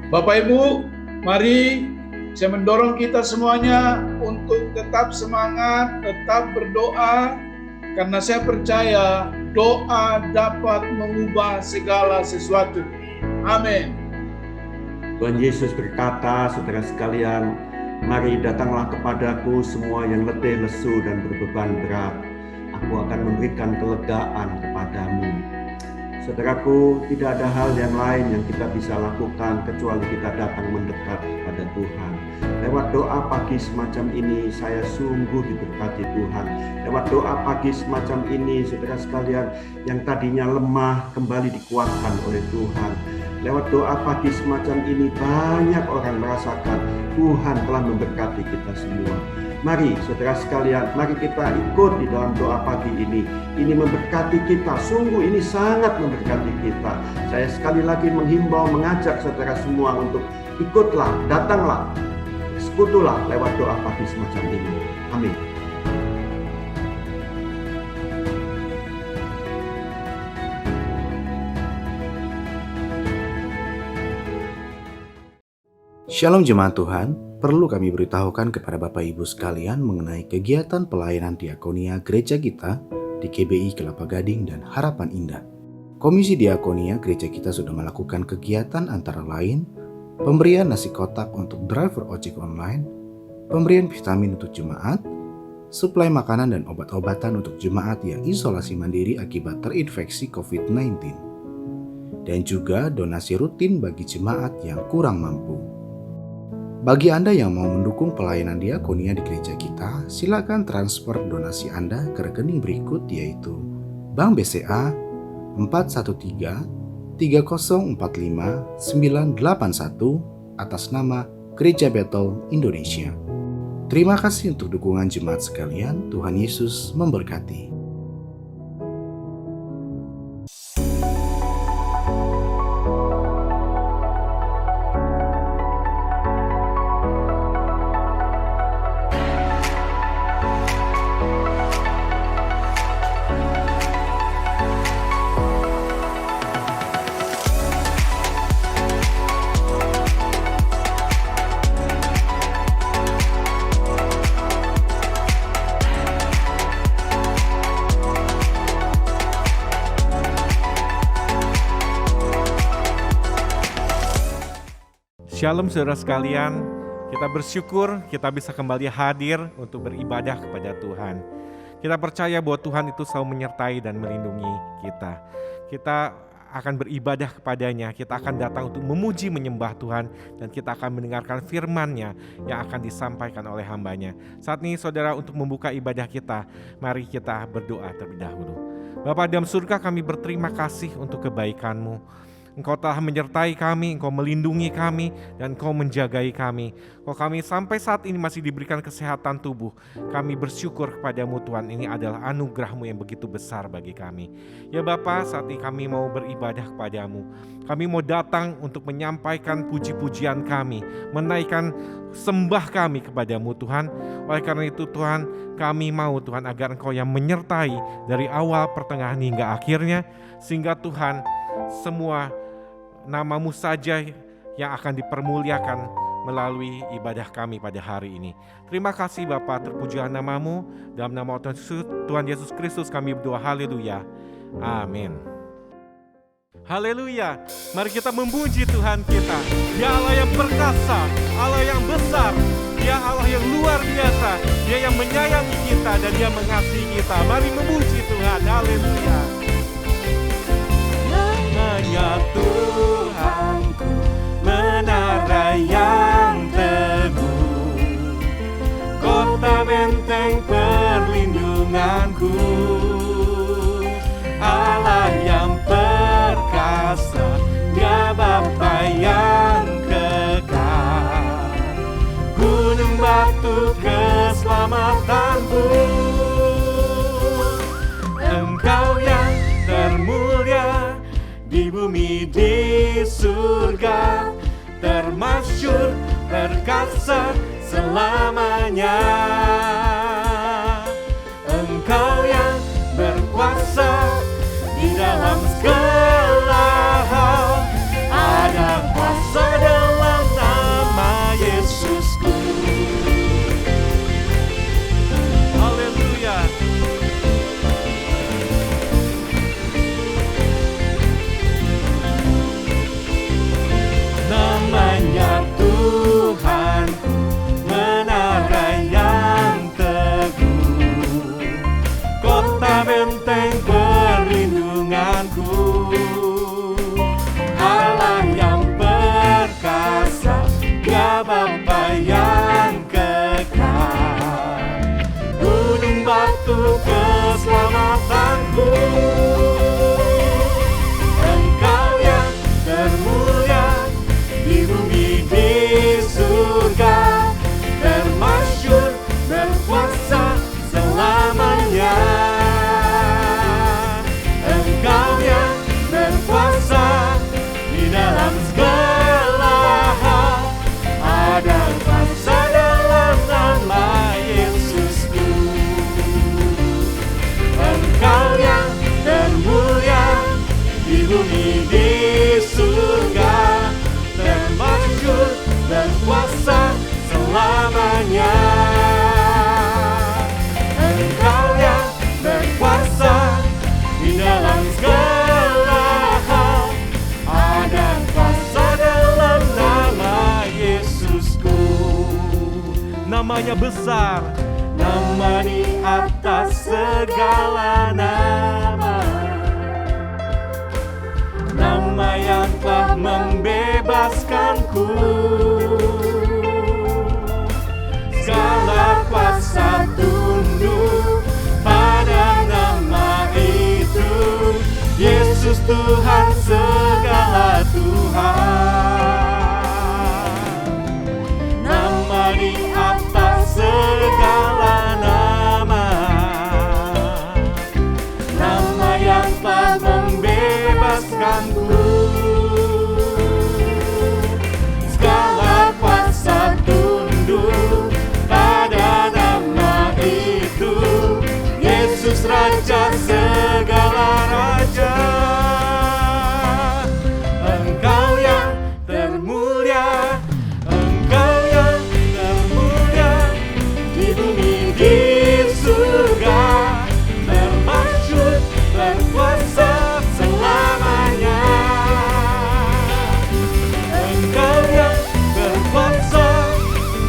Bapak Ibu, mari saya mendorong kita semuanya untuk tetap semangat, tetap berdoa, karena saya percaya doa dapat mengubah segala sesuatu. Amin. Tuhan Yesus berkata, saudara sekalian, mari datanglah kepadaku semua yang letih, lesu, dan berbeban berat. Aku akan memberikan kelegaan kepadamu. Saudaraku, tidak ada hal yang lain yang kita bisa lakukan kecuali kita datang mendekat kepada Tuhan. Lewat doa pagi semacam ini, saya sungguh diberkati Tuhan. Lewat doa pagi semacam ini, saudara sekalian, yang tadinya lemah kembali dikuatkan oleh Tuhan. Lewat doa pagi semacam ini, banyak orang merasakan Tuhan telah memberkati kita semua. Mari saudara sekalian, mari kita ikut di dalam doa pagi ini. Ini memberkati kita, sungguh ini sangat memberkati kita. Saya sekali lagi menghimbau, mengajak saudara semua untuk ikutlah, datanglah, sekutulah lewat doa pagi semacam ini. Amin. Shalom jemaat Tuhan, perlu kami beritahukan kepada Bapak Ibu sekalian mengenai kegiatan pelayanan diakonia gereja kita di KBI Kelapa Gading dan Harapan Indah. Komisi Diakonia gereja kita sudah melakukan kegiatan antara lain pemberian nasi kotak untuk driver ojek online, pemberian vitamin untuk jemaat, suplai makanan dan obat-obatan untuk jemaat yang isolasi mandiri akibat terinfeksi COVID-19, dan juga donasi rutin bagi jemaat yang kurang mampu. Bagi Anda yang mau mendukung pelayanan diakonia di gereja kita, silakan transfer donasi Anda ke rekening berikut, yaitu Bank BCA 413 3045 981 atas nama Gereja Bethel Indonesia. Terima kasih untuk dukungan jemaat sekalian. Tuhan Yesus memberkati. Shalom saudara sekalian, kita bersyukur kita bisa kembali hadir untuk beribadah kepada Tuhan. Kita percaya bahwa Tuhan itu selalu menyertai dan melindungi kita. Kita akan beribadah kepadanya, kita akan datang untuk memuji menyembah Tuhan, dan kita akan mendengarkan firman-Nya yang akan disampaikan oleh hamba-Nya. Saat ini saudara, untuk membuka ibadah kita, mari kita berdoa terlebih dahulu. Bapa dalam surga, kami berterima kasih untuk kebaikan-Mu. Engkau telah menyertai kami, Engkau melindungi kami, dan Engkau menjagai kami. Kalau kami sampai saat ini masih diberikan kesehatan tubuh, kami bersyukur kepadamu Tuhan. Ini adalah anugerah-Mu yang begitu besar bagi kami. Ya Bapa, saat ini kami mau beribadah kepadamu. Kami mau datang untuk menyampaikan puji-pujian kami, menaikkan sembah kami kepadamu Tuhan. Oleh karena itu Tuhan, kami mau Tuhan agar Engkau yang menyertai dari awal, pertengahan hingga akhirnya, sehingga Tuhan semua nama-Mu saja yang akan dipermuliakan melalui ibadah kami pada hari ini. Terima kasih Bapa, terpujilah nama-Mu. Dalam nama Tuhan Yesus Kristus kami berdoa, haleluya, amin. Haleluya, mari kita memuji Tuhan kita. Dia Allah yang perkasa, Allah yang besar, Dia Allah yang luar biasa, Dia yang menyayangi kita dan Dia mengasihi kita. Mari memuji Tuhan, haleluya. Hanya Tuhanku, menara yang teguh, kota benteng perlindunganku, Allah yang perkasa, Dia Bapa yang kekal, gunung batu keselamatanku, Engkau yang termulia di bumi, di surga, termasyhur, perkasa selamanya. Engkau yang berkuasa di dalam segala hal, ada kuasa dalam Yesusku. Haleluya. Namanya Tuhanku, menara yang teguh, kota benteng perlindunganku, Allah yang perkasa, Dia Bapa yang kekal, gunung batu keselamatanku. Engkau yang termulia di bumi di surga, termasyhur berkuasa selamanya. Engkau yang berkuasa di dalam segala hal, ada kuasa dalam nama Yesusku. Engkau yang termulia di bumi di surga, termasyhur berkuasa selamanya. Engkau yang berkuasa di dalam segala hal, ada kuasa dalam nama Yesusku. Namanya besar. Nama di atas segala nama, nama yang telah membebaskanku. Segala kuasa tunduk pada nama itu, Yesus Tuhan segala Tuhan. Nama di atas segala nama, nama yang telah membebaskanku. Segala kuasa tunduk pada nama itu, Yesus Raja segala raja. Engkau yang termulia, Engkau yang termulia di bumi di surga, termasyhur berkuasa selamanya. Engkau yang berkuasa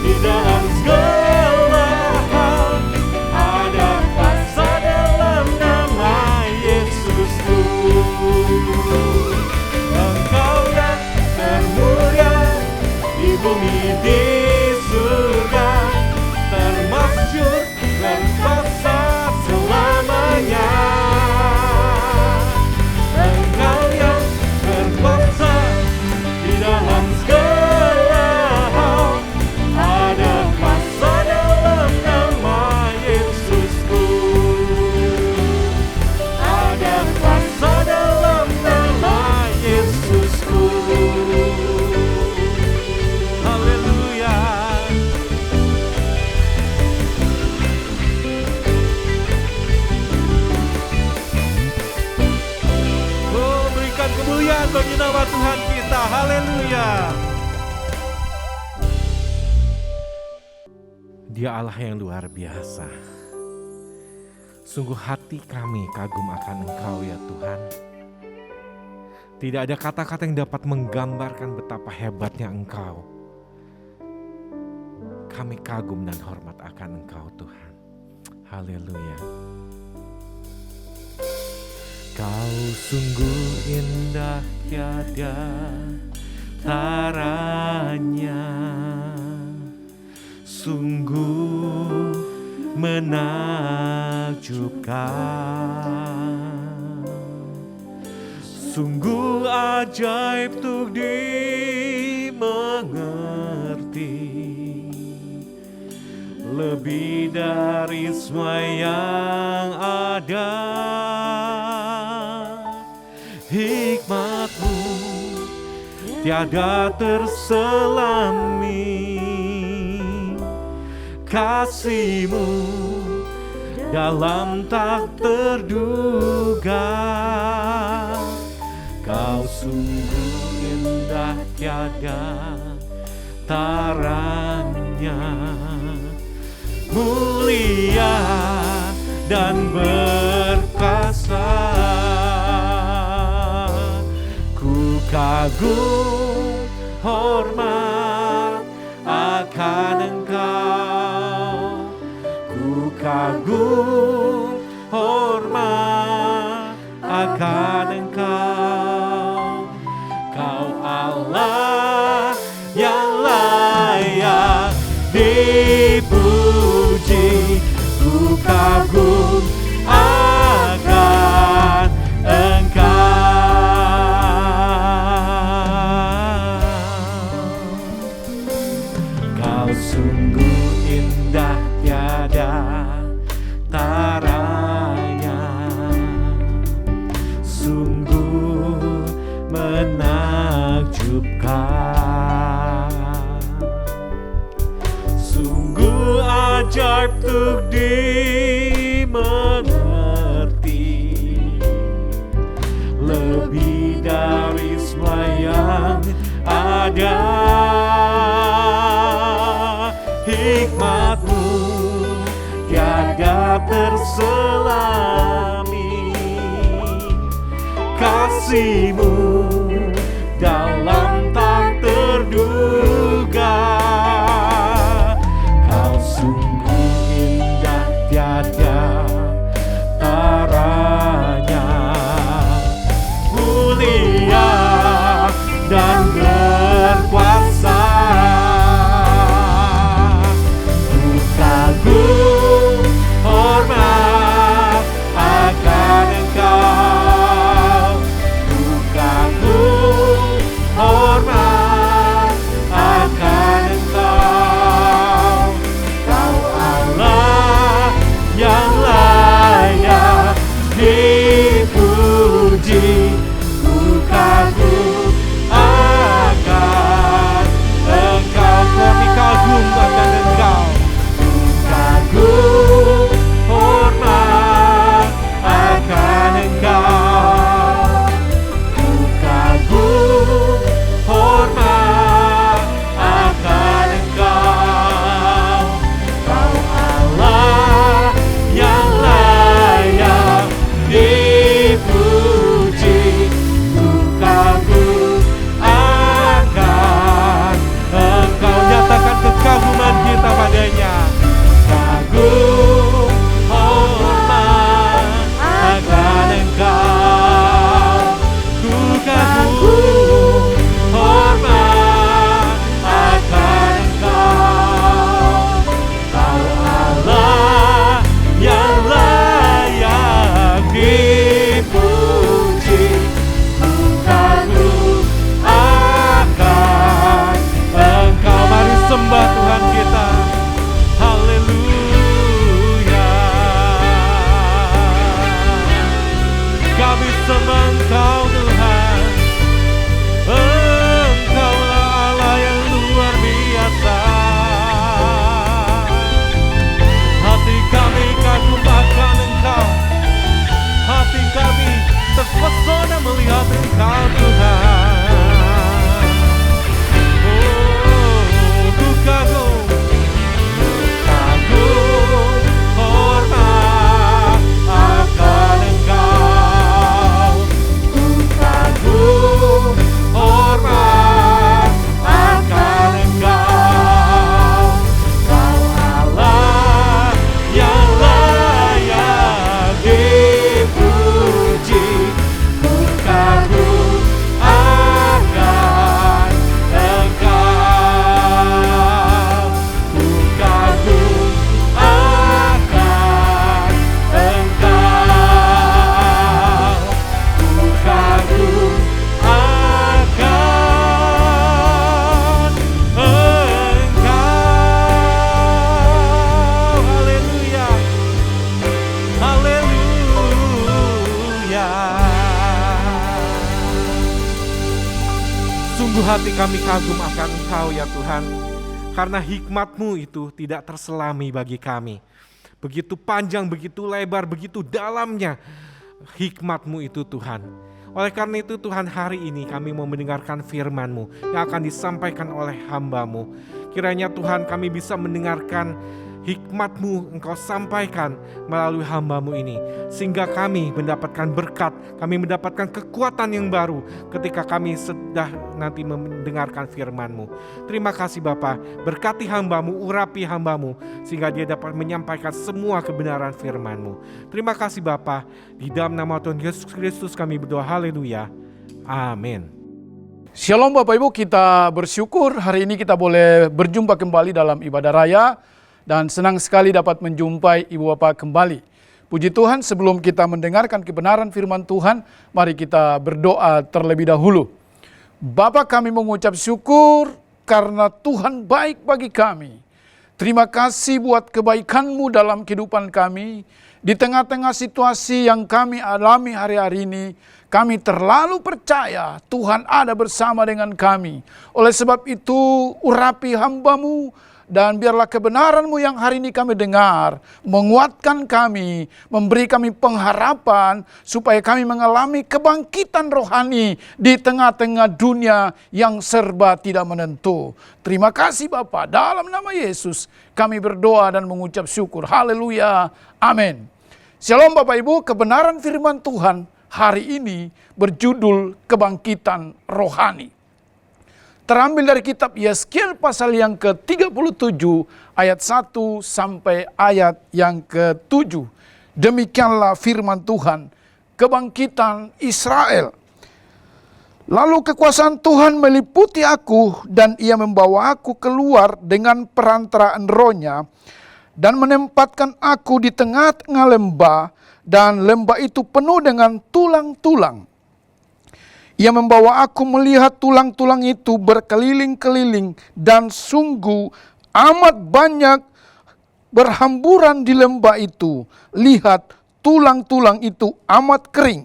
di dalam segala hal, ada kuasa dalam nama Yesusku. Engkau yang termulia di bumi di surga, termasyhur berkuasa selamanya. Engkau yang berkuasa di dalam segala hal, ada kuasa dalam nama Yesusku. Ada kuasa dalam nama Yesusku. Haleluya. Oh, berikan kemuliaan bagi nama Tuhan kita. Haleluya. Dia Allah yang luar biasa. Sungguh hati kami kagum akan Engkau ya Tuhan. Tidak ada kata-kata yang dapat menggambarkan betapa hebatnya Engkau. Kami kagum dan hormat akan Engkau Tuhan. Haleluya. Kau sungguh indah tiada taranya, sungguh menakjubkan, sungguh ajaib untuk dimengerti, lebih dari semua yang ada. Hikmat-Mu tiada terselami, kasih-Mu dalam tak terduga. Kau sungguh indah tiada tara mulia dan berkuasa. Ku kagum hormat akan Engkau, ku kagum hormat akan Engkau. Kau Allah yang layak dipuji, ku kagum akan Engkau. Kau sungguh indah tiada taranya, sungguh menakjubkan, sungguh ajaib untuk dimengerti, lebih dari semua yang ada. Hikmat-Mu tiada terselami, kasih-Mu dalam tak terduga. Kau sungguh indah tiada taranya, mulia dan berkuasa. Ku kagum hormat akan Engkau, ku kagum hormat akan Engkau. Kau Allah yang layak dipuji, ku kagum akan Engkau. Kami kagum akan Engkau, ku kagum hormat akan Engkau, ku kagum hormat akan Engkau. Kau Allah yang layak dipuji, ku kagum akan Engkau. Nyatakan kekaguman kita padanya. Kagum hormat akan Engkau, ku kagum hormat akan Engkau. Kau Allah yang layak dipuji, ku kagum akan Engkau. Mari sembah Tuhan kita. Haleluya. Kami sembah Engkau Tuhan. Engkaulah Allah yang luar biasa. Hati kami kagum akan Engkau, hati kami terpesona melihat Engkau Tuhan. Oh, ku kagum, ku kagum hormat akan Engkau, ku kagum hormat akan Engkau. Kau Allah yang layak dipuji, ku kagum akan Engkau, ku kagum akan Engkau, ku kagum akan Engkau. Haleluya, haleluya. Sungguh hati kami kagum akan Engkau ya Tuhan, karena hikmat-Mu itu tidak terselami bagi kami. Begitu panjang, begitu lebar, begitu dalamnya hikmat-Mu itu Tuhan. Oleh karena itu Tuhan, hari ini kami mau mendengarkan firman-Mu yang akan disampaikan oleh hamba-Mu. Kiranya Tuhan kami bisa mendengarkan hikmat-Mu Engkau sampaikan melalui hamba-Mu ini, sehingga kami mendapatkan berkat, kami mendapatkan kekuatan yang baru ketika kami sudah nanti mendengarkan firman-Mu. Terima kasih Bapa, berkati hamba-Mu, urapi hamba-Mu, sehingga dia dapat menyampaikan semua kebenaran firman-Mu. Terima kasih Bapa, di dalam nama Tuhan Yesus Kristus kami berdoa, haleluya, amin. Shalom Bapak Ibu, kita bersyukur hari ini kita boleh berjumpa kembali dalam ibadah raya. Dan senang sekali dapat menjumpai Ibu Bapak kembali. Puji Tuhan, sebelum kita mendengarkan kebenaran firman Tuhan, mari kita berdoa terlebih dahulu. Bapa, kami mengucap syukur karena Tuhan baik bagi kami. Terima kasih buat kebaikan-Mu dalam kehidupan kami. Di tengah-tengah situasi yang kami alami hari-hari ini, kami terlalu percaya Tuhan ada bersama dengan kami. Oleh sebab itu, urapi hamba-Mu, dan biarlah kebenaran-Mu yang hari ini kami dengar, menguatkan kami, memberi kami pengharapan, supaya kami mengalami kebangkitan rohani di tengah-tengah dunia yang serba tidak menentu. Terima kasih Bapa, dalam nama Yesus kami berdoa dan mengucap syukur. Haleluya, amin. Shalom Bapak Ibu, kebenaran firman Tuhan hari ini berjudul kebangkitan rohani. Terambil dari kitab Yeskiel pasal yang ke-37 ayat 1 sampai ayat yang ke-7. Demikianlah firman Tuhan, kebangkitan Israel. Lalu kekuasaan Tuhan meliputi aku dan ia membawa aku keluar dengan perantaraan rohnya dan menempatkan aku di tengah-tengah lembah, dan lembah itu penuh dengan tulang-tulang. Ia membawa aku melihat tulang-tulang itu berkeliling-keliling, dan sungguh amat banyak berhamburan di lembah itu. Lihat, tulang-tulang itu amat kering.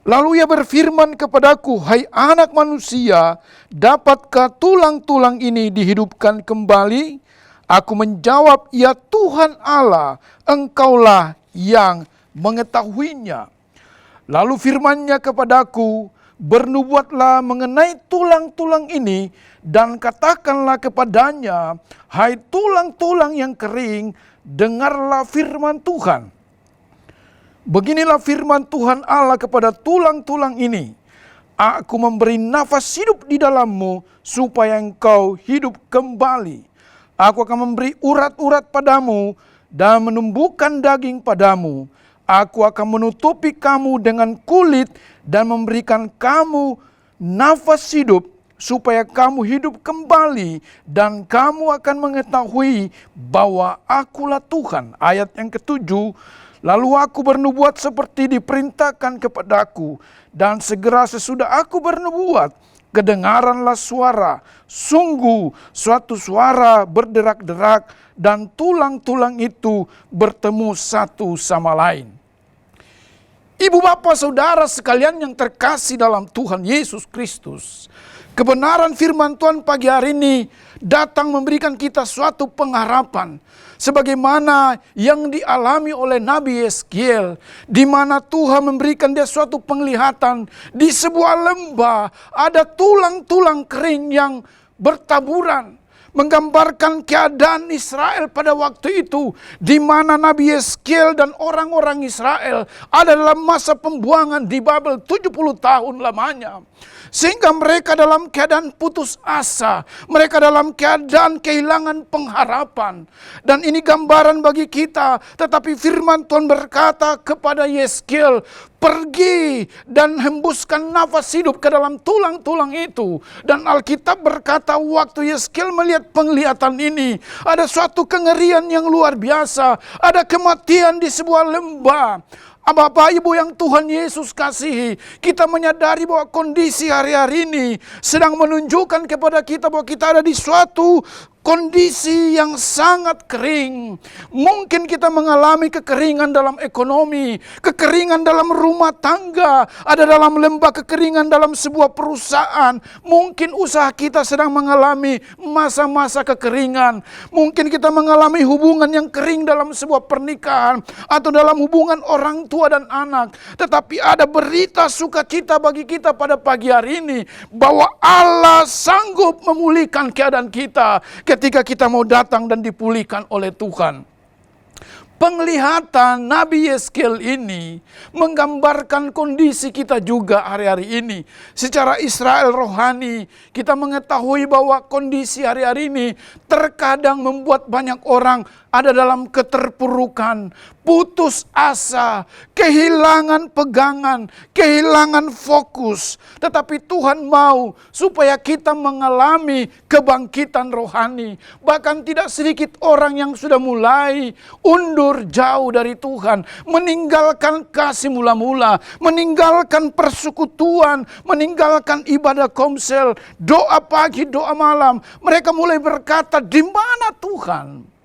Lalu ia berfirman kepadaku, hai anak manusia, dapatkah tulang-tulang ini dihidupkan kembali? Aku menjawab, ya Tuhan Allah, Engkaulah yang mengetahuinya. Lalu firman-Nya kepadaku, bernubuatlah mengenai tulang-tulang ini, dan katakanlah kepadanya, hai tulang-tulang yang kering, dengarlah firman Tuhan. Beginilah firman Tuhan Allah kepada tulang-tulang ini, aku memberi nafas hidup di dalammu, supaya engkau hidup kembali. Aku akan memberi urat-urat padamu, dan menumbuhkan daging padamu. Aku akan menutupi kamu dengan kulit dan memberikan kamu nafas hidup, supaya kamu hidup kembali dan kamu akan mengetahui bahwa akulah Tuhan. Ayat yang ke-7, lalu aku bernubuat seperti diperintahkan kepadaku, dan segera sesudah aku bernubuat, kedengaranlah suara, sungguh suatu suara berderak-derak, dan tulang-tulang itu bertemu satu sama lain. Ibu bapak saudara sekalian yang terkasih dalam Tuhan Yesus Kristus, kebenaran firman Tuhan pagi hari ini datang memberikan kita suatu pengharapan. Sebagaimana yang dialami oleh Nabi Yeskiel, di mana Tuhan memberikan dia suatu penglihatan. Di sebuah lembah ada tulang-tulang kering yang bertaburan, menggambarkan keadaan Israel pada waktu itu, di mana Nabi Yeskiel dan orang-orang Israel ada dalam masa pembuangan di Babel 70 tahun lamanya. Sehingga mereka dalam keadaan putus asa, mereka dalam keadaan kehilangan pengharapan. Dan ini gambaran bagi kita, tetapi firman Tuhan berkata kepada Yeskiel, pergi dan hembuskan nafas hidup ke dalam tulang-tulang itu. Dan Alkitab berkata waktu Yeskiel melihat penglihatan ini, ada suatu kengerian yang luar biasa, ada kematian di sebuah lembah. Bapak Ibu yang Tuhan Yesus kasihi, kita menyadari bahwa kondisi hari-hari ini sedang menunjukkan kepada kita bahwa kita ada di suatu kondisi yang sangat kering. Mungkin kita mengalami kekeringan dalam ekonomi, kekeringan dalam rumah tangga, ada dalam lembah kekeringan dalam sebuah perusahaan. Mungkin usaha kita sedang mengalami masa-masa kekeringan. Mungkin kita mengalami hubungan yang kering dalam sebuah pernikahan atau dalam hubungan orang tua dan anak. Tetapi ada berita sukacita bagi kita pada pagi hari ini, bahwa Allah sanggup memulihkan keadaan kita ketika kita mau datang dan dipulihkan oleh Tuhan. Penglihatan Nabi Yeskel ini menggambarkan kondisi kita juga hari-hari ini. Secara Israel rohani, kita mengetahui bahwa kondisi hari-hari ini terkadang membuat banyak orang ada dalam keterpurukan, putus asa, kehilangan pegangan, kehilangan fokus. Tetapi Tuhan mau supaya kita mengalami kebangkitan rohani. Bahkan tidak sedikit orang yang sudah mulai undur jauh dari Tuhan, meninggalkan kasih mula-mula, meninggalkan persekutuan, meninggalkan ibadah komsel, doa pagi, doa malam. Mereka mulai berkata, di mana Tuhan?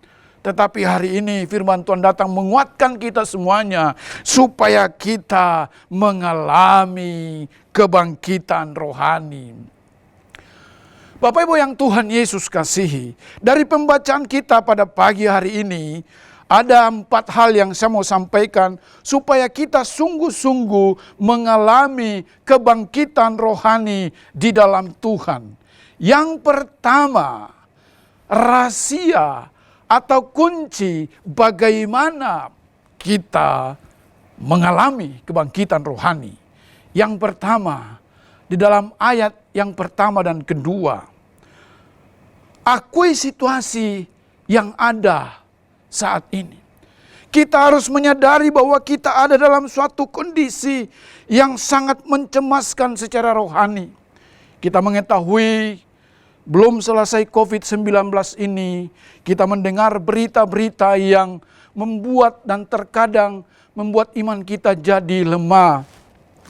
Tetapi hari ini firman Tuhan datang menguatkan kita semuanya supaya kita mengalami kebangkitan rohani. Bapak Ibu yang Tuhan Yesus kasihi, dari pembacaan kita pada pagi hari ini, ada 4 hal yang saya mau sampaikan supaya kita sungguh-sungguh mengalami kebangkitan rohani di dalam Tuhan. Yang pertama, rahasia atau kunci bagaimana kita mengalami kebangkitan rohani. Yang pertama, di dalam ayat yang pertama dan kedua, akui situasi yang ada saat ini. Kita harus menyadari bahwa kita ada dalam suatu kondisi yang sangat mencemaskan secara rohani. Kita mengetahui belum selesai COVID-19 ini, kita mendengar berita-berita yang membuat dan terkadang membuat iman kita jadi lemah.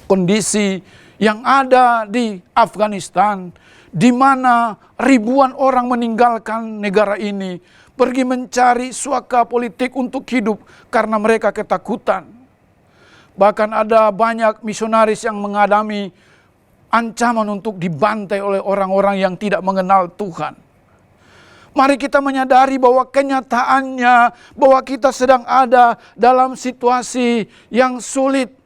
Kondisi yang ada di Afghanistan, di mana ribuan orang meninggalkan negara ini, pergi mencari suaka politik untuk hidup karena mereka ketakutan. Bahkan ada banyak misionaris yang mengalami ancaman untuk dibantai oleh orang-orang yang tidak mengenal Tuhan. Mari kita menyadari bahwa kenyataannya bahwa kita sedang ada dalam situasi yang sulit.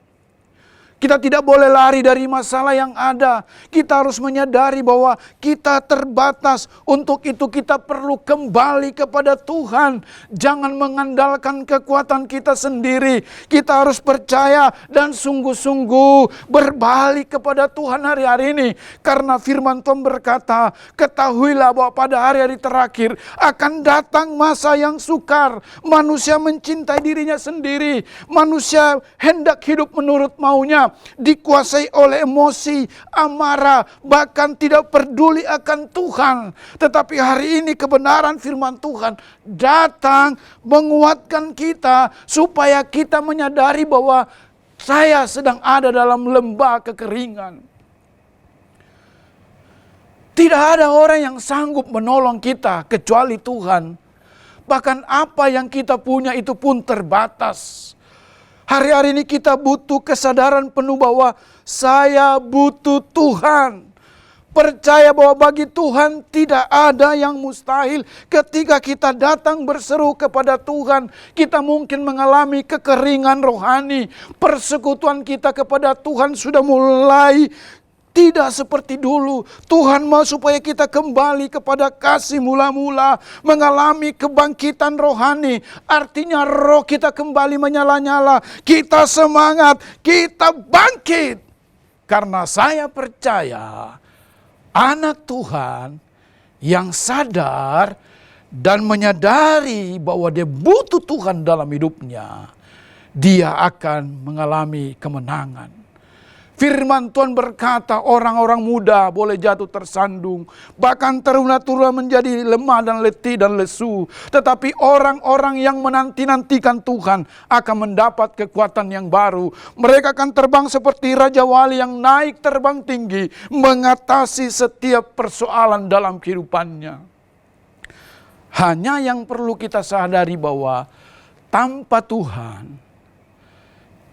Kita tidak boleh lari dari masalah yang ada. Kita harus menyadari bahwa kita terbatas. Untuk itu kita perlu kembali kepada Tuhan. Jangan mengandalkan kekuatan kita sendiri. Kita harus percaya dan sungguh-sungguh berbalik kepada Tuhan hari-hari ini. Karena firman Tuhan berkata, ketahuilah bahwa pada hari-hari terakhir akan datang masa yang sukar. Manusia mencintai dirinya sendiri. Manusia hendak hidup menurut maunya. Dikuasai oleh emosi, amarah, bahkan tidak peduli akan Tuhan. Tetapi hari ini kebenaran firman Tuhan datang menguatkan kita supaya kita menyadari bahwa saya sedang ada dalam lembah kekeringan. Tidak ada orang yang sanggup menolong kita kecuali Tuhan. Bahkan apa yang kita punya itu pun terbatas. Hari-hari ini kita butuh kesadaran penuh bahwa saya butuh Tuhan. Percaya bahwa bagi Tuhan tidak ada yang mustahil. Ketika kita datang berseru kepada Tuhan, kita mungkin mengalami kekeringan rohani. Persekutuan kita kepada Tuhan sudah mulai tidak seperti dulu. Tuhan mau supaya kita kembali kepada kasih mula-mula, mengalami kebangkitan rohani. Artinya roh kita kembali menyala-nyala. Kita semangat, kita bangkit. Karena saya percaya anak Tuhan yang sadar dan menyadari bahwa dia butuh Tuhan dalam hidupnya, dia akan mengalami kemenangan. Firman Tuhan berkata orang-orang muda boleh jatuh tersandung. Bahkan teruna-teruna menjadi lemah dan letih dan lesu. Tetapi orang-orang yang menanti-nantikan Tuhan akan mendapat kekuatan yang baru. Mereka akan terbang seperti Raja Wali yang naik terbang tinggi. Mengatasi setiap persoalan dalam kehidupannya. Hanya yang perlu kita sadari bahwa tanpa Tuhan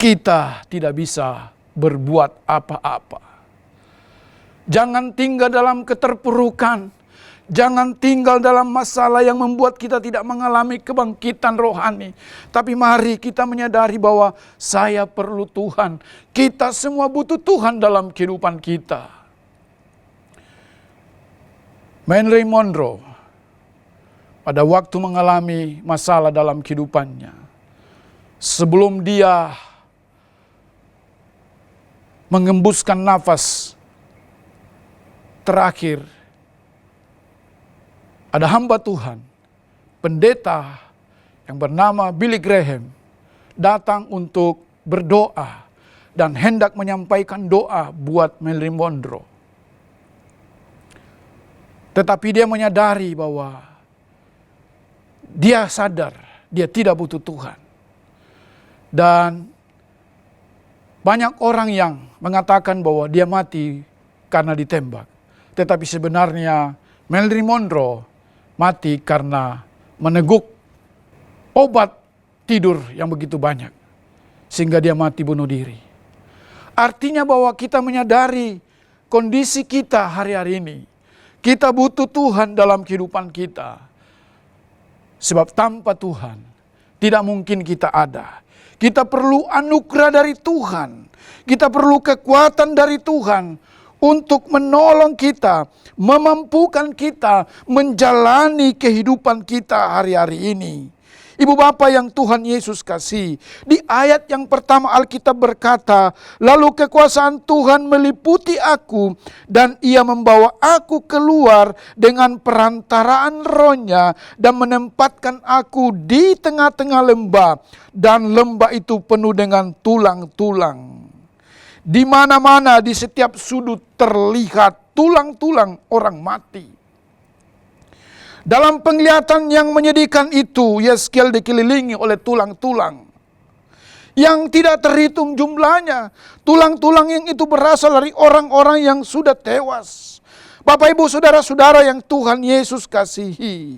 kita tidak bisa berbuat apa-apa. Jangan tinggal dalam keterpurukan. Jangan tinggal dalam masalah yang membuat kita tidak mengalami kebangkitan rohani. Tapi mari kita menyadari bahwa saya perlu Tuhan. Kita semua butuh Tuhan dalam kehidupan kita. Marilyn Monroe pada waktu mengalami masalah dalam kehidupannya, sebelum dia mengembuskan nafas terakhir, ada hamba Tuhan, pendeta yang bernama Billy Graham, datang untuk berdoa dan hendak menyampaikan doa buat Marilyn Monroe. Tetapi dia menyadari bahwa dia sadar dia tidak butuh Tuhan. Dan banyak orang yang mengatakan bahwa dia mati karena ditembak. Tetapi sebenarnya Marilyn Monroe mati karena meneguk obat tidur yang begitu banyak, sehingga dia mati bunuh diri. Artinya bahwa kita menyadari kondisi kita hari-hari ini. Kita butuh Tuhan dalam kehidupan kita. Sebab tanpa Tuhan tidak mungkin kita ada. Kita perlu anugerah dari Tuhan. Kita perlu kekuatan dari Tuhan untuk menolong kita, memampukan kita menjalani kehidupan kita hari-hari ini. Ibu Bapa yang Tuhan Yesus kasih, di ayat yang pertama Alkitab berkata, lalu kekuasaan Tuhan meliputi aku dan ia membawa aku keluar dengan perantaraan Roh-Nya dan menempatkan aku di tengah-tengah lembah, dan lembah itu penuh dengan tulang-tulang. Di mana-mana di setiap sudut terlihat tulang-tulang orang mati. Dalam penglihatan yang menyedihkan itu, Yeskiel dikelilingi oleh tulang-tulang yang tidak terhitung jumlahnya. Tulang-tulang yang itu berasal dari orang-orang yang sudah tewas. Bapak, Ibu, saudara-saudara yang Tuhan Yesus kasihi,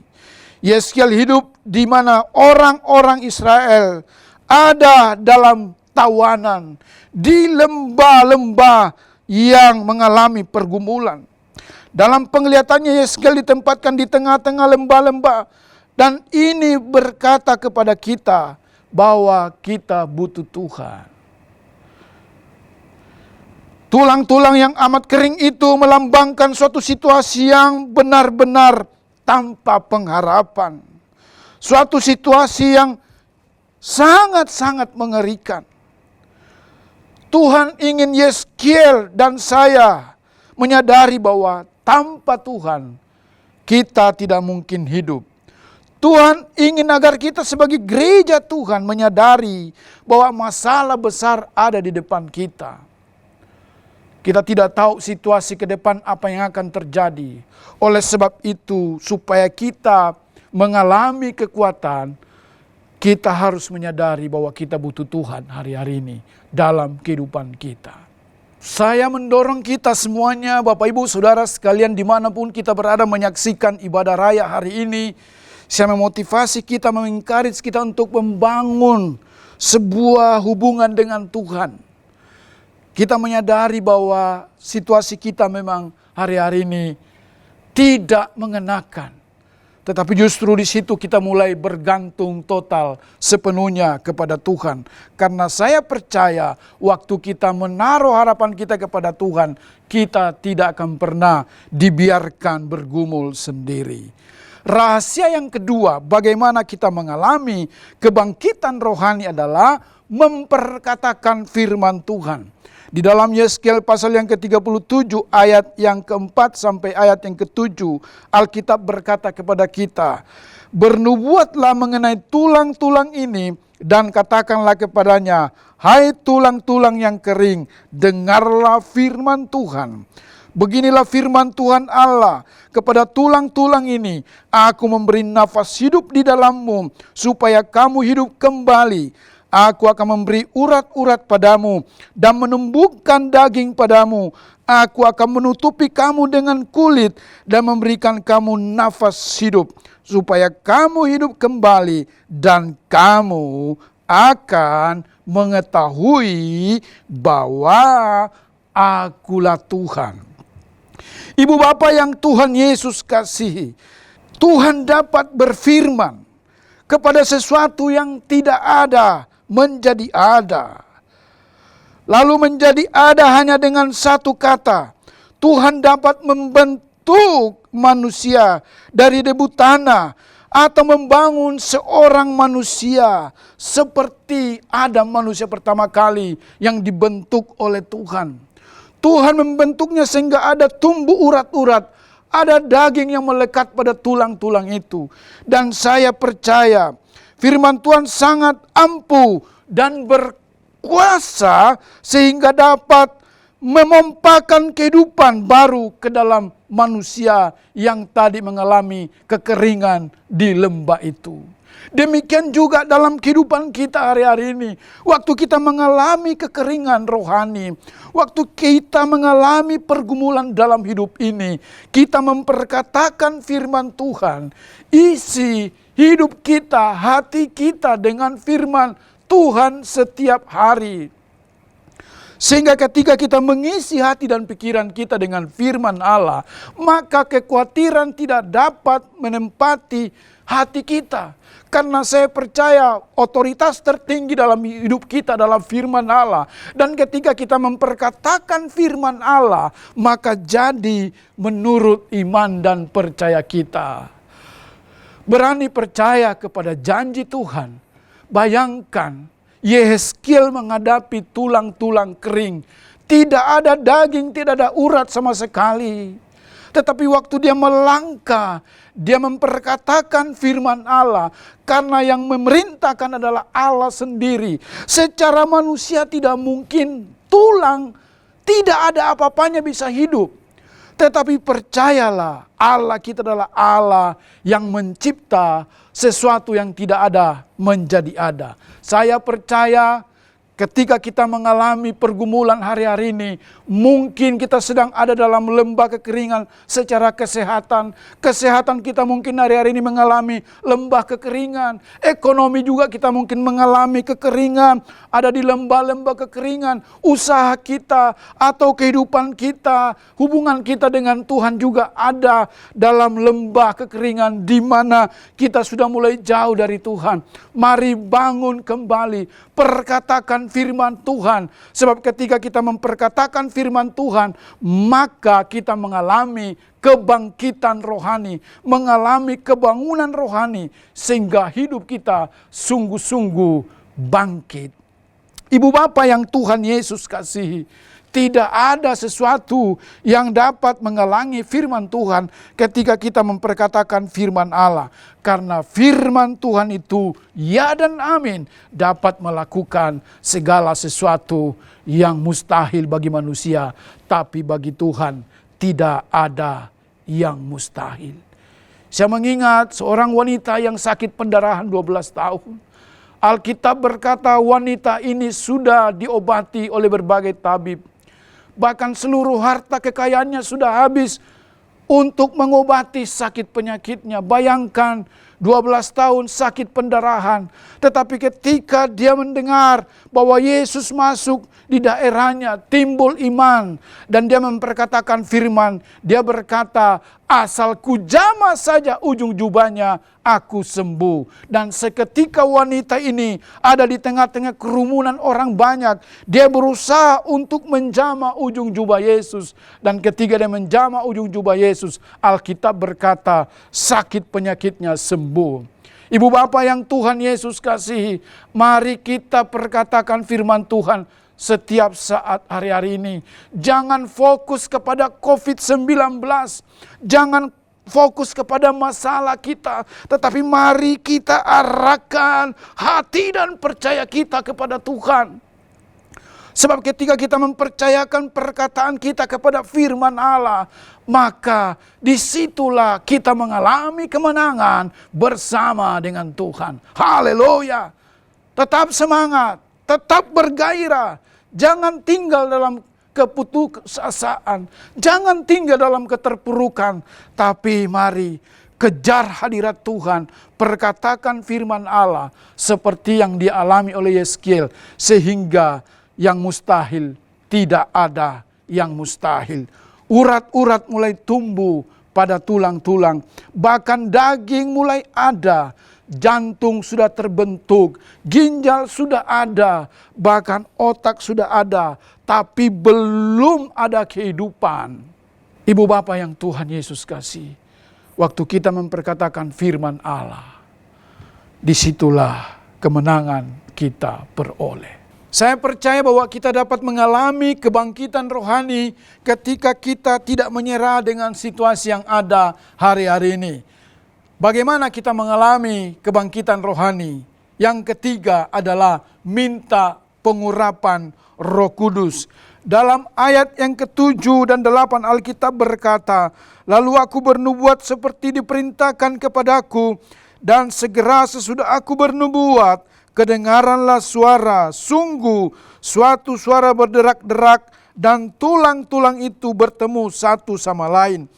Yeskiel hidup di mana orang-orang Israel ada dalam tawanan di lembah-lembah yang mengalami pergumulan. Dalam penglihatannya Yeskiel ditempatkan di tengah-tengah lembah-lembah, dan ini berkata kepada kita bahwa kita butuh Tuhan. Tulang-tulang yang amat kering itu melambangkan suatu situasi yang benar-benar tanpa pengharapan. Suatu situasi yang sangat-sangat mengerikan. Tuhan ingin Yeskiel dan saya menyadari bahwa tanpa Tuhan kita tidak mungkin hidup. Tuhan ingin agar kita sebagai gereja Tuhan menyadari bahwa masalah besar ada di depan kita. Kita tidak tahu situasi ke depan apa yang akan terjadi. Oleh sebab itu, supaya kita mengalami kekuatan, kita harus menyadari bahwa kita butuh Tuhan hari-hari ini dalam kehidupan kita. Saya mendorong kita semuanya, Bapak Ibu Saudara sekalian, dimanapun kita berada menyaksikan ibadah raya hari ini. Saya memotivasi kita, mengencourage kita untuk membangun sebuah hubungan dengan Tuhan. Kita menyadari bahwa situasi kita memang hari-hari ini tidak mengenakan. Tetapi justru di situ kita mulai bergantung total sepenuhnya kepada Tuhan. Karena saya percaya waktu kita menaruh harapan kita kepada Tuhan, kita tidak akan pernah dibiarkan bergumul sendiri. Rahasia yang kedua, bagaimana kita mengalami kebangkitan rohani adalah memperkatakan firman Tuhan. Di dalam Yeskiel pasal yang ke-37 ayat yang ke-4 sampai ayat yang ke-7, Alkitab berkata kepada kita, bernubuatlah mengenai tulang-tulang ini dan katakanlah kepadanya, hai tulang-tulang yang kering, dengarlah firman Tuhan. Beginilah firman Tuhan Allah kepada tulang-tulang ini, aku memberi nafas hidup di dalammu supaya kamu hidup kembali. Aku akan memberi urat-urat padamu dan menumbuhkan daging padamu. Aku akan menutupi kamu dengan kulit dan memberikan kamu nafas hidup, supaya kamu hidup kembali dan kamu akan mengetahui bahwa Akulah Tuhan. Ibu bapak yang Tuhan Yesus kasihi, Tuhan dapat berfirman kepada sesuatu yang tidak ada menjadi ada. Lalu menjadi ada hanya dengan satu kata. Tuhan dapat membentuk manusia dari debu tanah atau membangun seorang manusia seperti Adam, manusia pertama kali yang dibentuk oleh Tuhan. Tuhan membentuknya sehingga ada tumbuh urat-urat, ada daging yang melekat pada tulang-tulang itu. Dan saya percaya firman Tuhan sangat ampuh dan berkuasa sehingga dapat memompakan kehidupan baru ke dalam manusia yang tadi mengalami kekeringan di lembah itu. Demikian juga dalam kehidupan kita hari-hari ini. Waktu kita mengalami kekeringan rohani, waktu kita mengalami pergumulan dalam hidup ini, kita memperkatakan firman Tuhan, isi hidup kita, hati kita dengan firman Tuhan setiap hari. Sehingga ketika kita mengisi hati dan pikiran kita dengan firman Allah, maka kekhawatiran tidak dapat menempati hati kita. Karena saya percaya otoritas tertinggi dalam hidup kita adalah firman Allah. Dan ketika kita memperkatakan firman Allah, maka jadi menurut iman dan percaya kita. Berani percaya kepada janji Tuhan. Bayangkan Yehezkiel menghadapi tulang-tulang kering. Tidak ada daging, tidak ada urat sama sekali. Tetapi waktu dia melangkah, dia memperkatakan firman Allah. Karena yang memerintahkan adalah Allah sendiri. Secara manusia tidak mungkin tulang, tidak ada apa-apanya bisa hidup. Tetapi percayalah, Allah kita adalah Allah yang mencipta sesuatu yang tidak ada menjadi ada. Saya percaya ketika kita mengalami pergumulan hari-hari ini, mungkin kita sedang ada dalam lembah kekeringan secara kesehatan. Kesehatan kita mungkin hari-hari ini mengalami lembah kekeringan. Ekonomi juga kita mungkin mengalami kekeringan. Ada di lembah-lembah kekeringan. Usaha kita atau kehidupan kita, hubungan kita dengan Tuhan juga ada dalam lembah kekeringan di mana kita sudah mulai jauh dari Tuhan. Mari bangun kembali, perkatakan firman Tuhan. Sebab ketika kita memperkatakan firman Tuhan, maka kita mengalami kebangkitan rohani, mengalami kebangunan rohani, sehingga hidup kita sungguh-sungguh bangkit. Ibu bapak yang Tuhan Yesus kasihi, tidak ada sesuatu yang dapat menghalangi firman Tuhan ketika kita memperkatakan firman Allah. Karena firman Tuhan itu ya dan amin, dapat melakukan segala sesuatu yang mustahil bagi manusia. Tapi bagi Tuhan tidak ada yang mustahil. Saya mengingat seorang wanita yang sakit pendarahan 12 tahun. Alkitab berkata wanita ini sudah diobati oleh berbagai tabib. Bahkan seluruh harta kekayaannya sudah habis untuk mengobati sakit penyakitnya. Bayangkan 12 tahun sakit pendarahan. Tetapi ketika dia mendengar bahwa Yesus masuk di daerahnya, timbul iman. Dan dia memperkatakan firman. Dia berkata, asal ku jamah saja ujung jubahnya, aku sembuh. Dan seketika wanita ini ada di tengah-tengah kerumunan orang banyak. Dia berusaha untuk menjamah ujung jubah Yesus. Dan ketika dia menjamah ujung jubah Yesus, Alkitab berkata sakit penyakitnya sembuh. Ibu bapak yang Tuhan Yesus kasihi, mari kita perkatakan firman Tuhan setiap saat hari-hari ini. Jangan fokus kepada COVID-19. Jangan fokus kepada masalah kita. Tetapi mari kita arahkan hati dan percaya kita kepada Tuhan. Sebab ketika kita mempercayakan perkataan kita kepada firman Allah, maka disitulah kita mengalami kemenangan bersama dengan Tuhan. Haleluya. Tetap semangat, tetap bergairah. Jangan tinggal dalam keputusasaan. Jangan tinggal dalam keterpurukan, tapi mari kejar hadirat Tuhan. Perkatakan firman Allah seperti yang dialami oleh Yeskiel, sehingga yang mustahil tidak ada yang mustahil. Urat-urat mulai tumbuh pada tulang-tulang, bahkan daging mulai ada. Jantung sudah terbentuk, ginjal sudah ada, bahkan otak sudah ada, tapi belum ada kehidupan. Ibu bapak yang Tuhan Yesus kasih, waktu kita memperkatakan firman Allah, disitulah kemenangan kita peroleh. Saya percaya bahwa kita dapat mengalami kebangkitan rohani ketika kita tidak menyerah dengan situasi yang ada hari-hari ini. Bagaimana kita mengalami kebangkitan rohani? Yang ketiga adalah minta pengurapan Roh Kudus. Dalam ayat yang ke-7 dan 8 Alkitab berkata, "Lalu aku bernubuat seperti diperintahkan kepadaku, dan segera sesudah aku bernubuat, kedengaranlah suara, sungguh suatu suara berderak-derak, dan tulang-tulang itu bertemu satu sama lain.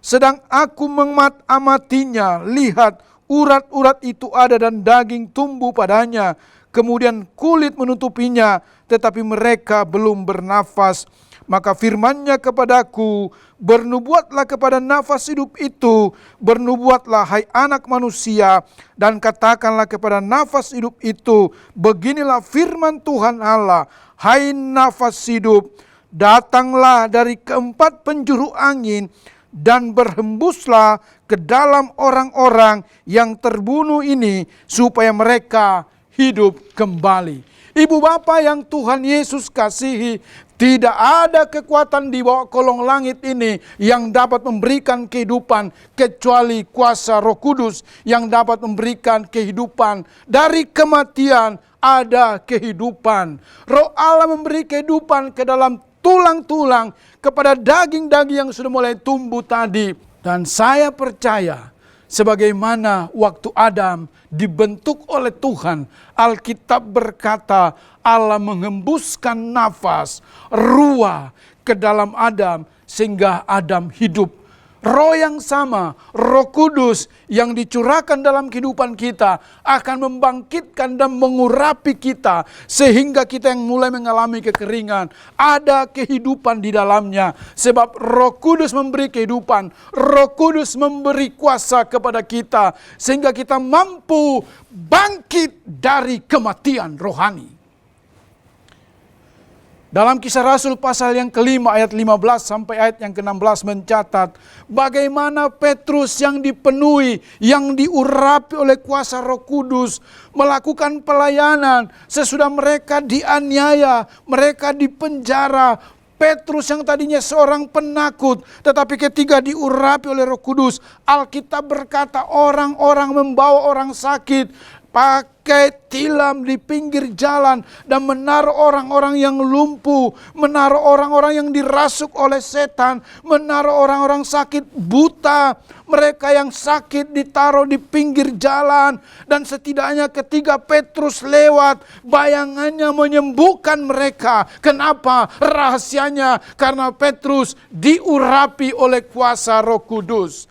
Sedang aku mengamatinya, lihat urat-urat itu ada dan daging tumbuh padanya, kemudian kulit menutupinya, tetapi mereka belum bernafas. Maka firman-Nya kepadaku, bernubuatlah kepada nafas hidup itu, bernubuatlah hai anak manusia, dan katakanlah kepada nafas hidup itu, beginilah firman Tuhan Allah, hai nafas hidup, datanglah dari keempat penjuru angin, dan berhembuslah ke dalam orang-orang yang terbunuh ini, supaya mereka hidup kembali." Ibu bapak yang Tuhan Yesus kasihi, tidak ada kekuatan di bawah kolong langit ini yang dapat memberikan kehidupan kecuali kuasa Roh Kudus yang dapat memberikan kehidupan. Dari kematian ada kehidupan. Roh Allah memberi kehidupan ke dalam tulang-tulang, kepada daging-daging yang sudah mulai tumbuh tadi. Dan saya percaya, sebagaimana waktu Adam dibentuk oleh Tuhan, Alkitab berkata Allah menghembuskan nafas, ruah ke dalam Adam sehingga Adam hidup. Roh yang sama, Roh Kudus yang dicurahkan dalam kehidupan kita akan membangkitkan dan mengurapi kita sehingga kita yang mulai mengalami kekeringan ada kehidupan di dalamnya, sebab Roh Kudus memberi kehidupan, Roh Kudus memberi kuasa kepada kita sehingga kita mampu bangkit dari kematian rohani. Dalam Kisah Rasul pasal yang kelima ayat 15 sampai ayat yang ke-16 mencatat bagaimana Petrus yang dipenuhi, yang diurapi oleh kuasa Roh Kudus melakukan pelayanan sesudah mereka dianiaya, mereka dipenjara. Petrus yang tadinya seorang penakut, tetapi ketika diurapi oleh Roh Kudus, Alkitab berkata orang-orang membawa orang sakit pakai tilam di pinggir jalan dan menaruh orang-orang yang lumpuh, menaruh orang-orang yang dirasuk oleh setan, menaruh orang-orang sakit buta, mereka yang sakit ditaruh di pinggir jalan. Dan setidaknya ketika Petrus lewat, bayangannya menyembuhkan mereka. Kenapa? Rahasianya karena Petrus diurapi oleh kuasa Roh Kudus.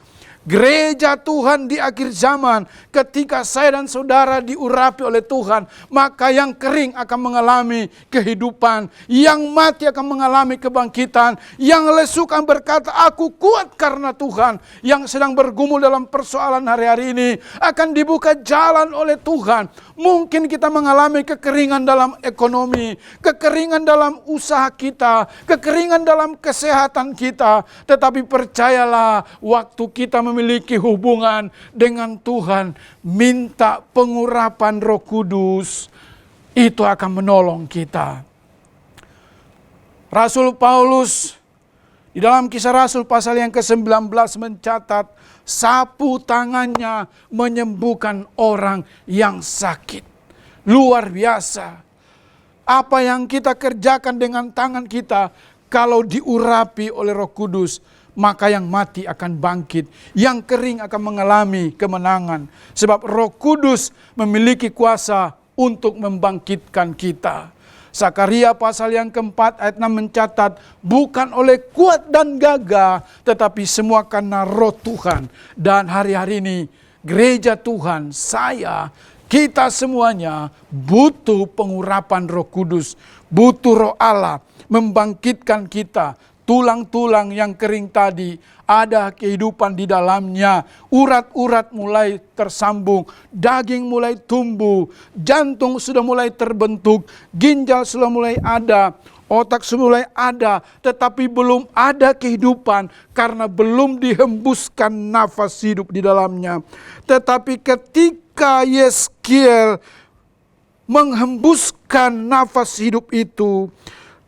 Gereja Tuhan di akhir zaman, ketika saya dan saudara diurapi oleh Tuhan, maka yang kering akan mengalami kehidupan, yang mati akan mengalami kebangkitan, yang lesu akan berkata, aku kuat karena Tuhan. Yang sedang bergumul dalam persoalan hari-hari ini akan dibuka jalan oleh Tuhan. Mungkin kita mengalami kekeringan dalam ekonomi, kekeringan dalam usaha kita, kekeringan dalam kesehatan kita, tetapi percayalah, waktu kita memiliki hubungan dengan Tuhan, minta pengurapan Roh Kudus, itu akan menolong kita. Rasul Paulus di dalam Kisah Rasul pasal yang ke-19 mencatat, sapu tangannya menyembuhkan orang yang sakit. Luar biasa. Apa yang kita kerjakan dengan tangan kita, kalau diurapi oleh Roh Kudus, maka yang mati akan bangkit, yang kering akan mengalami kemenangan. Sebab Roh Kudus memiliki kuasa untuk membangkitkan kita. Zakaria pasal yang keempat ayat 6 mencatat, bukan oleh kuat dan gagah, tetapi semua karena roh Tuhan. Dan hari-hari ini gereja Tuhan, kita semuanya butuh pengurapan Roh Kudus, butuh Roh Allah membangkitkan kita. Tulang-tulang yang kering tadi ada kehidupan di dalamnya. Urat-urat mulai tersambung, daging mulai tumbuh, jantung sudah mulai terbentuk, ginjal sudah mulai ada, otak sudah mulai ada, tetapi belum ada kehidupan karena belum dihembuskan nafas hidup di dalamnya. Tetapi ketika Yeskiel menghembuskan nafas hidup itu,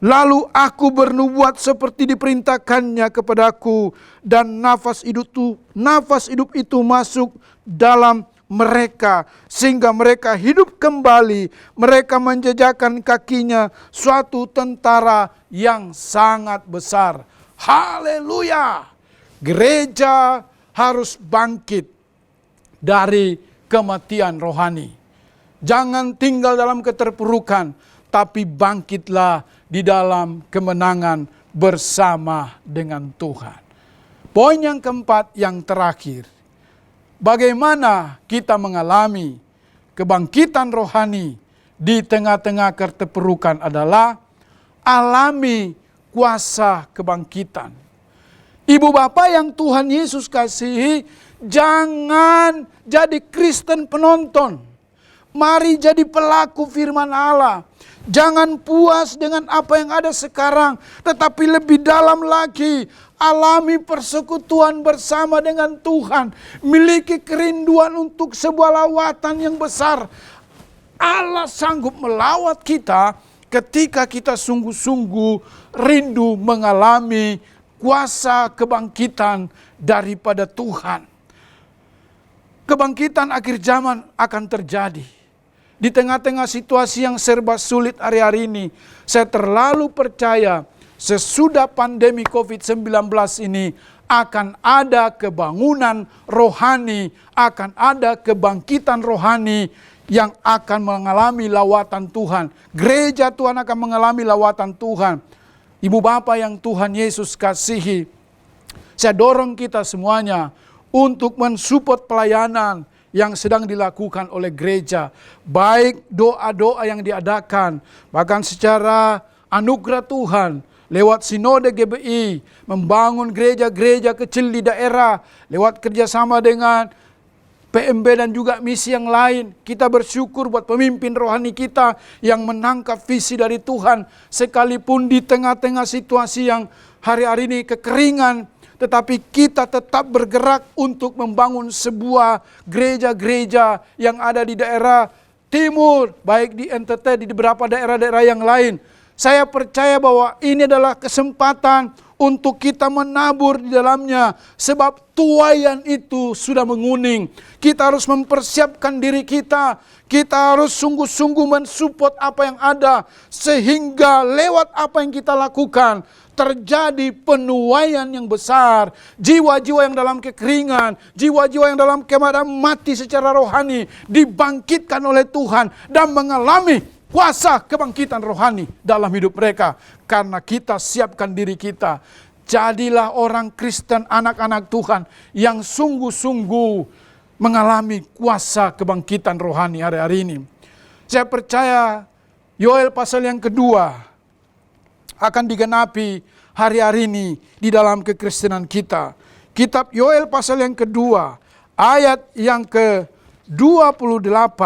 lalu aku bernubuat seperti diperintahkannya kepadaku, dan nafas hidup itu masuk dalam mereka, sehingga mereka hidup kembali. Mereka menjejakkan kakinya suatu tentara yang sangat besar. Haleluya! Gereja harus bangkit dari kematian rohani. Jangan tinggal dalam keterpurukan, tapi bangkitlah di dalam kemenangan bersama dengan Tuhan. Poin yang keempat, yang terakhir, bagaimana kita mengalami kebangkitan rohani di tengah-tengah keterpurukan adalah alami kuasa kebangkitan. Ibu bapak yang Tuhan Yesus kasihi, jangan jadi Kristen penonton. Mari jadi pelaku firman Allah. Jangan puas dengan apa yang ada sekarang, tetapi lebih dalam lagi. Alami persekutuan bersama dengan Tuhan. Miliki kerinduan untuk sebuah lawatan yang besar. Allah sanggup melawat kita ketika kita sungguh-sungguh rindu mengalami kuasa kebangkitan daripada Tuhan. Kebangkitan akhir zaman akan terjadi. Di tengah-tengah situasi yang serba sulit hari-hari ini, saya terlalu percaya sesudah pandemi COVID-19 ini akan ada kebangunan rohani, akan ada kebangkitan rohani yang akan mengalami lawatan Tuhan. Gereja Tuhan akan mengalami lawatan Tuhan. Ibu bapak yang Tuhan Yesus kasihi, saya dorong kita semuanya untuk mensupport pelayanan yang sedang dilakukan oleh gereja. Baik doa-doa yang diadakan, bahkan secara anugerah Tuhan, lewat sinode GBI, membangun gereja-gereja kecil di daerah, lewat kerjasama dengan PMB dan juga misi yang lain. Kita bersyukur buat pemimpin rohani kita yang menangkap visi dari Tuhan. Sekalipun di tengah-tengah situasi yang hari-hari ini kekeringan, tetapi kita tetap bergerak untuk membangun sebuah gereja-gereja yang ada di daerah timur, baik di NTT, di beberapa daerah-daerah yang lain. Saya percaya bahwa ini adalah kesempatan untuk kita menabur di dalamnya, sebab tuaian itu sudah menguning. Kita harus mempersiapkan diri kita. Kita harus sungguh-sungguh mensupport apa yang ada, sehingga lewat apa yang kita lakukan terjadi penuaian yang besar. Jiwa-jiwa yang dalam kekeringan, jiwa-jiwa yang dalam keadaan mati secara rohani dibangkitkan oleh Tuhan dan mengalami kuasa kebangkitan rohani dalam hidup mereka. Karena kita siapkan diri kita. Jadilah orang Kristen, anak-anak Tuhan yang sungguh-sungguh mengalami kuasa kebangkitan rohani hari-hari ini. Saya percaya Yoel pasal yang kedua akan digenapi hari-hari ini di dalam kekristenan kita. Kitab Yoel pasal yang kedua, ayat yang ke-28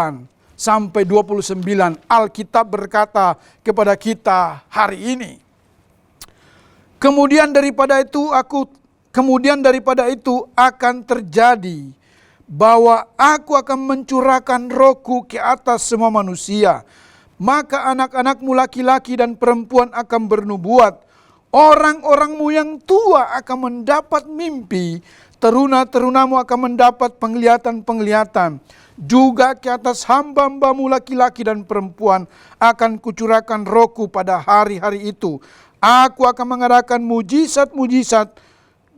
sampai 29, Alkitab berkata kepada kita hari ini. Kemudian daripada itu akan terjadi bahwa aku akan mencurahkan rohku ke atas semua manusia. Maka anak-anakmu laki-laki dan perempuan akan bernubuat. Orang-orangmu yang tua akan mendapat mimpi. Teruna-terunamu akan mendapat penglihatan-penglihatan. Juga ke atas hamba-hambamu laki-laki dan perempuan akan kucurahkan rohku pada hari-hari itu. Aku akan mengadakan mujizat-mujizat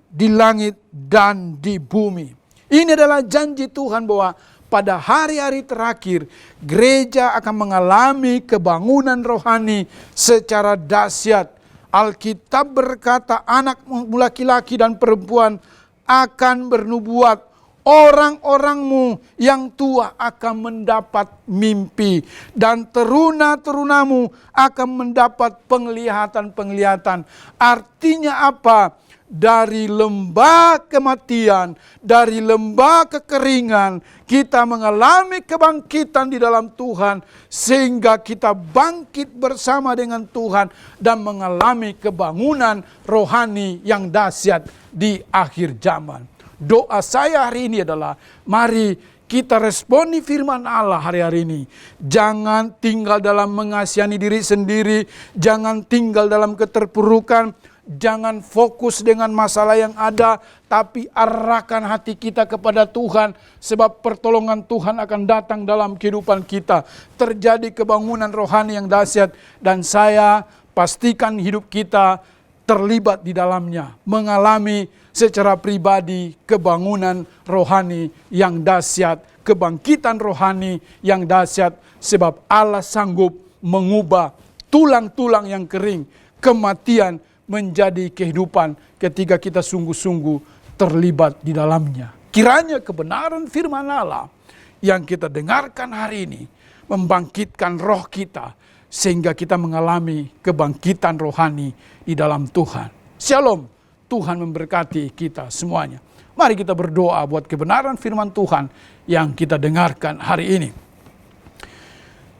di langit dan di bumi. Ini adalah janji Tuhan bahwa pada hari-hari terakhir gereja akan mengalami kebangunan rohani secara dahsyat. Alkitab berkata anak laki-laki dan perempuan akan bernubuat. Orang-orangmu yang tua akan mendapat mimpi dan teruna-terunamu akan mendapat penglihatan-penglihatan. Artinya apa? Dari lembah kematian, dari lembah kekeringan, kita mengalami kebangkitan di dalam Tuhan, sehingga kita bangkit bersama dengan Tuhan dan mengalami kebangunan rohani yang dahsyat di akhir zaman. Doa saya hari ini adalah, mari kita responi firman Allah hari-hari ini. Jangan tinggal dalam mengasihani diri sendiri, jangan tinggal dalam keterpurukan, jangan fokus dengan masalah yang ada, tapi arahkan hati kita kepada Tuhan, sebab pertolongan Tuhan akan datang dalam kehidupan kita. Terjadi kebangunan rohani yang dahsyat, dan saya pastikan hidup kita terlibat di dalamnya, mengalami secara pribadi kebangunan rohani yang dahsyat, kebangkitan rohani yang dahsyat, sebab Allah sanggup mengubah tulang-tulang yang kering, kematian menjadi kehidupan ketika kita sungguh-sungguh terlibat di dalamnya. Kiranya kebenaran firman Allah yang kita dengarkan hari ini membangkitkan roh kita, sehingga kita mengalami kebangkitan rohani di dalam Tuhan. Shalom. Tuhan memberkati kita semuanya. Mari kita berdoa buat kebenaran firman Tuhan yang kita dengarkan hari ini.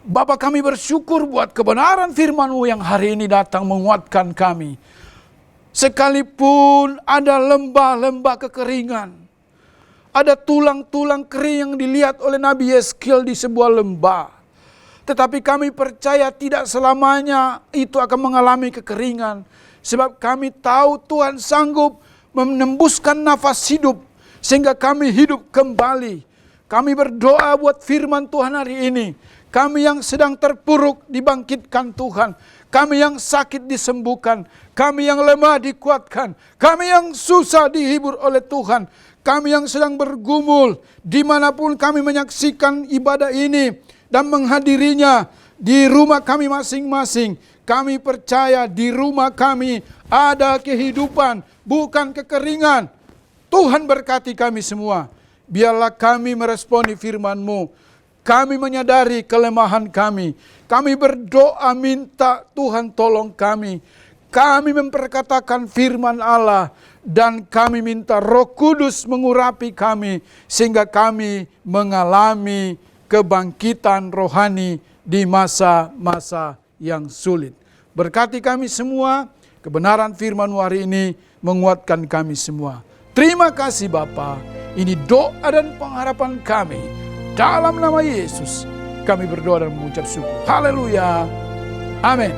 Bapa, kami bersyukur buat kebenaran firman-Mu yang hari ini datang menguatkan kami. Sekalipun ada lembah-lembah kekeringan, ada tulang-tulang kering yang dilihat oleh Nabi Yeskiel di sebuah lembah. Tetapi kami percaya tidak selamanya itu akan mengalami kekeringan. Sebab kami tahu Tuhan sanggup menembuskan nafas hidup sehingga kami hidup kembali. Kami berdoa buat firman Tuhan hari ini. Kami yang sedang terpuruk dibangkitkan Tuhan. Kami yang sakit disembuhkan. Kami yang lemah dikuatkan. Kami yang susah dihibur oleh Tuhan. Kami yang sedang bergumul dimanapun kami menyaksikan ibadah ini dan menghadirinya di rumah kami masing-masing. Kami percaya di rumah kami ada kehidupan, bukan kekeringan. Tuhan berkati kami semua. Biarlah kami meresponi firman-Mu. Kami menyadari kelemahan kami. Kami berdoa minta Tuhan tolong kami. Kami memperkatakan firman Allah. Dan kami minta Roh Kudus mengurapi kami. Sehingga kami mengalami kebangkitan rohani di masa-masa yang sulit. Berkati kami semua, kebenaran firman-Mu hari ini menguatkan kami semua. Terima kasih Bapa. Ini doa dan pengharapan kami. Dalam nama Yesus kami berdoa dan mengucap syukur. Haleluya. Amin.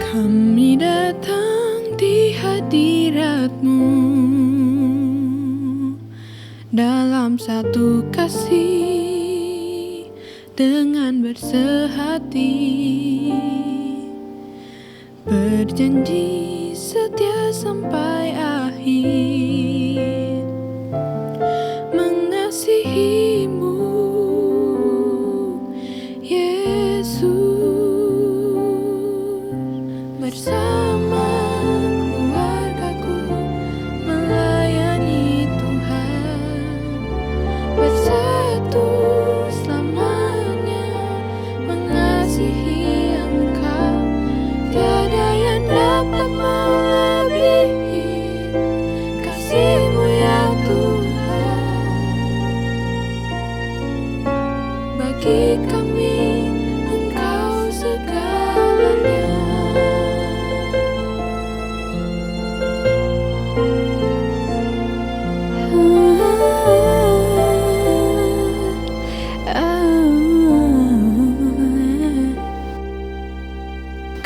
Kami datang di hadirat-Mu dalam satu kasih dengan bersehati, berjanji setia sampai akhir, mengasihi-Mu Yesus, bersama keluargaku melayani Tuhan, bersatu selamanya mengasihi Engkau. Tiada yang dapat melebihi kasih-Mu ya Tuhan. Bagi kami Engkau segalanya.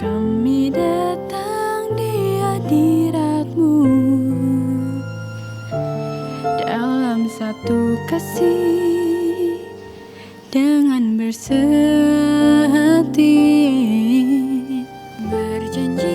Kami datang di hadirat-Mu dalam satu kasih dengan bersehati, berjanji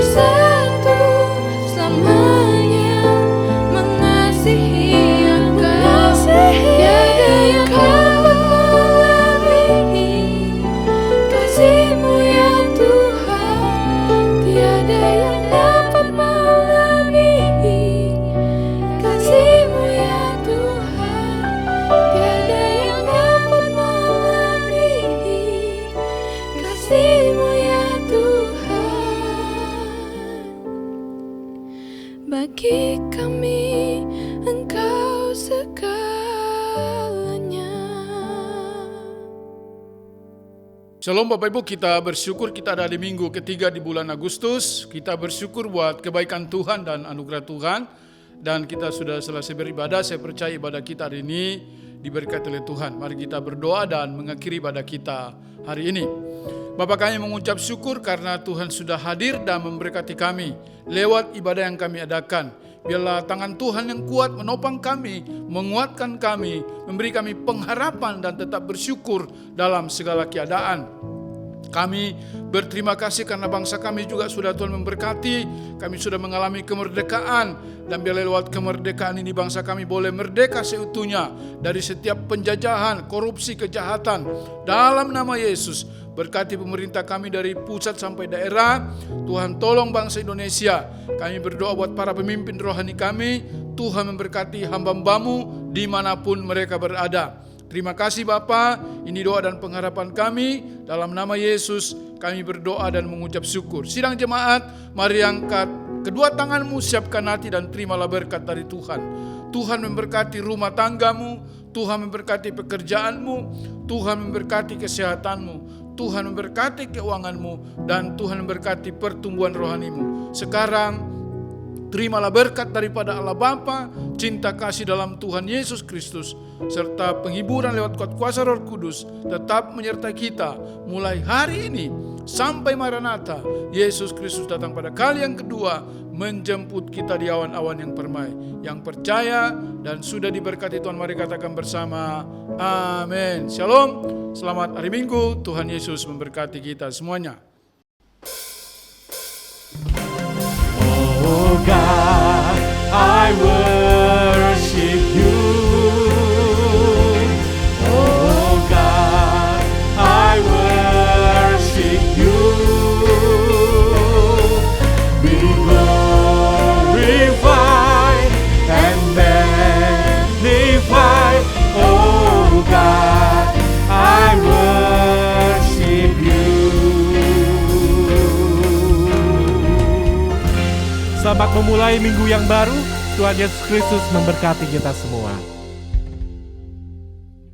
bersatu selamanya, mengasihi Engkau. Tiada yang dapat melebihi kasih-Mu ya Tuhan. Tiada yang dapat melebihi kasih-Mu ya Tuhan. Tiada yang dapat melebihi kasih-Mu ya Tuhan. Bagi kami Engkau segalanya. Shalom Bapak Ibu, kita bersyukur kita ada di minggu ketiga di bulan Agustus. Kita bersyukur buat kebaikan Tuhan dan anugerah Tuhan. Dan kita sudah selesai beribadah. Saya percaya ibadah kita hari ini diberkati oleh Tuhan. Mari kita berdoa dan mengakhiri ibadah kita hari ini. Bapak, kami mengucap syukur karena Tuhan sudah hadir dan memberkati kami lewat ibadah yang kami adakan. Biarlah tangan Tuhan yang kuat menopang kami, menguatkan kami, memberi kami pengharapan dan tetap bersyukur dalam segala keadaan. Kami berterima kasih karena bangsa kami juga sudah Tuhan memberkati. Kami sudah mengalami kemerdekaan, dan biarlah lewat kemerdekaan ini bangsa kami boleh merdeka seutuhnya dari setiap penjajahan, korupsi, kejahatan. Dalam nama Yesus, berkati pemerintah kami dari pusat sampai daerah. Tuhan tolong bangsa Indonesia. Kami berdoa buat para pemimpin rohani kami. Tuhan memberkati hamba-Hamba-Mu dimanapun mereka berada. Terima kasih Bapa, ini doa dan pengharapan kami. Dalam nama Yesus kami berdoa dan mengucap syukur. Sidang jemaat, mari angkat kedua tanganmu, siapkan hati dan terimalah berkat dari Tuhan. Tuhan memberkati rumah tanggamu, Tuhan memberkati pekerjaanmu, Tuhan memberkati kesehatanmu, Tuhan memberkati keuanganmu, dan Tuhan memberkati pertumbuhan rohanimu. Sekarang terimalah berkat daripada Allah Bapa, cinta kasih dalam Tuhan Yesus Kristus, serta penghiburan lewat kuat kuasa Roh Kudus tetap menyertai kita mulai hari ini sampai Maranatha. Yesus Kristus datang pada kali yang kedua menjemput kita di awan-awan yang permai. Yang percaya dan sudah diberkati Tuhan, mari katakan bersama, amin. Shalom, selamat hari Minggu. Tuhan Yesus memberkati kita semuanya. Oh God, I worship you. Oh God, I worship you. Be glorified and magnified. Oh God, I worship you. Selamat memulai minggu yang baru. Tuhan Yesus Kristus memberkati kita semua.